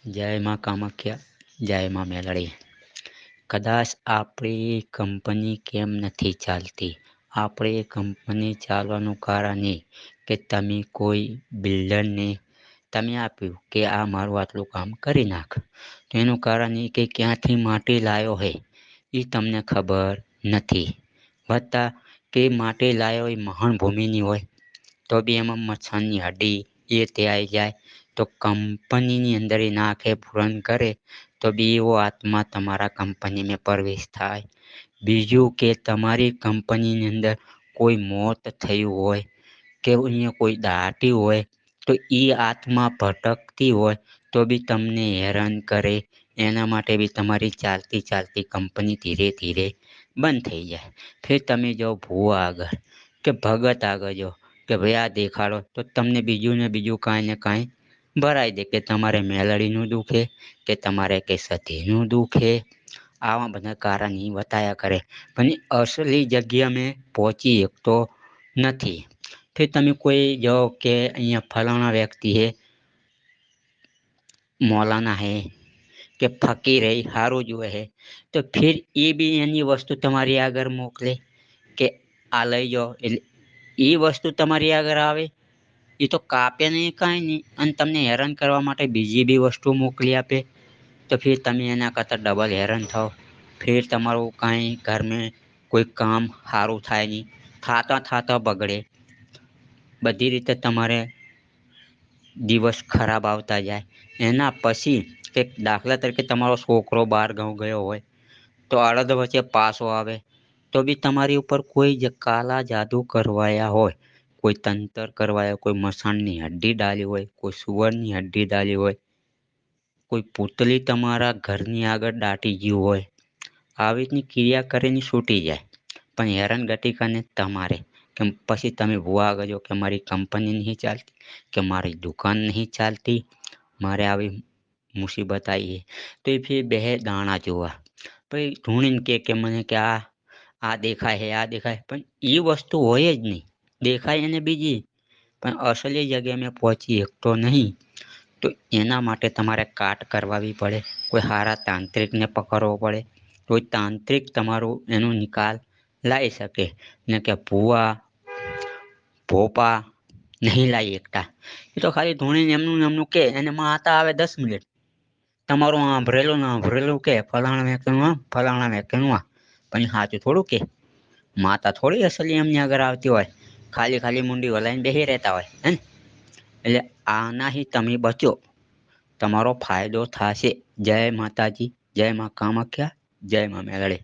જય માં કામાખ્યા, જય માં મેલડી. કદાચ આપણી કંપની કેમ નથી ચાલતી? આપણી કંપની ચાલવાનું કારણ એ કે તમે કોઈ બિલ્ડરને તમે આપ્યું કે આ મારું આટલું કામ કરી નાખ. તો એનું કારણ એ કે ક્યાંથી માટી લાવ્યો હોય એ તમને ખબર નથી. વત્તા કે માટી લાવ્યો એ મહાન ભૂમિની હોય તો બી એમાં મચ્છરની હड्डी એ તે આવી જાય તો કંપનીની અંદર એ નાખે પૂરણ કરે તો બી એવો આત્મા તમારા કંપની પ્રવેશ થાય. બીજું કે તમારી કંપનીની અંદર કોઈ મોત થયું હોય કે અહીંયા કોઈ દાટી હોય તો એ આત્મા ભટકતી હોય તો બી તમને હેરાન કરે. એના માટે બી તમારી ચાલતી કંપની ધીરે ધીરે બંધ થઈ જાય. ફિર તમે જાઓ ભૂવા આગળ કે ભગત આગળ જાઓ કે ભાઈ આ દેખાડો તો તમને બીજું ને બીજું કાંઈ ને કાંઈ ભરાઈ દે કે તમારે મેલડીનું દુખે કે તમારે કે સતીનું દુખે. આવા બધા કારણ એ બતાયા કરે પણ અસલી જગ્યા મેં પહોંચી શકતો નથી. ફિર તમે કોઈ જાઓ કે અહીંયા ફલાણા વ્યક્તિ હે મૌલાના હે કે ફકીર હે સારું જુએ હે તો ફિર એ બી એની વસ્તુ તમારી આગળ મોકલે કે આ લઈ જાઓ. એટલે એ વસ્તુ તમારી આગળ આવે એ તો કાપે નહીં કાંઈ નહીં અને તમને હેરાન કરવા માટે બીજી બી વસ્તુ મોકલી આપે. તો ફિર તમે એના કરતાં ડબલ હેરાન થાઓ. ફિર તમારું કાંઈ ઘરમાં કોઈ કામ સારું થાય નહીં. થાતા બગડે. બધી રીતે તમારે દિવસ ખરાબ આવતા જાય. એના પછી કે દાખલા તરીકે તમારો છોકરો બહાર ગામ ગયો હોય તો અડધ વચ્ચે પાછો આવે તો બી તમારી ઉપર કોઈ કાલા જાદુ કરવાયા હોય, કોઈ તંતર કરવાયા, કોઈ મસાણની હડ્ડી ડાલી હોય, કોઈ સુવરની હડ્ડી ડાલી હોય, કોઈ પૂતલી તમારા ઘરની આગળ દાટી ગયું હોય, આવી રીતની ક્રિયા કરીને છૂટી જાય. પણ હેરાનગતિ કરીને તમારે કે પછી તમે ભૂવા આગળ જાઓ કે મારી કંપની નહીં ચાલતી કે મારી દુકાન નહીં ચાલતી, મારે આવી મુસીબત આવી છે તો એ ફિર બે દાણા જોવા પછી ઢૂંઢીને કે મને કે આ દેખાય છે આ દેખાય પણ એ વસ્તુ હોય જ નહીં. દેખાય એને બીજી પણ અસલી જગ્યાએ મેં પહોંચી શકતો નહીં. તો એના માટે તમારે કાટ કરવાવી પડે. કોઈ સારા તાંત્રિકને પકડવો પડે. કોઈ તાંત્રિક તમારું એનો નિકાલ લાવી શકે ને કે ભૂવા ભોપા નહીં લાવી શકતા. એ તો ખાલી ધૂણીને એમનું કે એને માતા આવે 10 મિનિટ તમારું આંભરેલું કે ફલાણા વ્યક્તિનું આમ ફલાણા વ્યક્તિનું આ પણ સાચું થોડું કે માતા થોડી અસલી એમની આગળ આવતી હોય. ખાલી મુંડી હલાઈને બેસી રહેતા હોય હે ને. એટલે આનાથી તમે બચો. તમારો ફાયદો થશે. જય માતાજી, જય માં કામાખ્યા, જય માં મેલડી.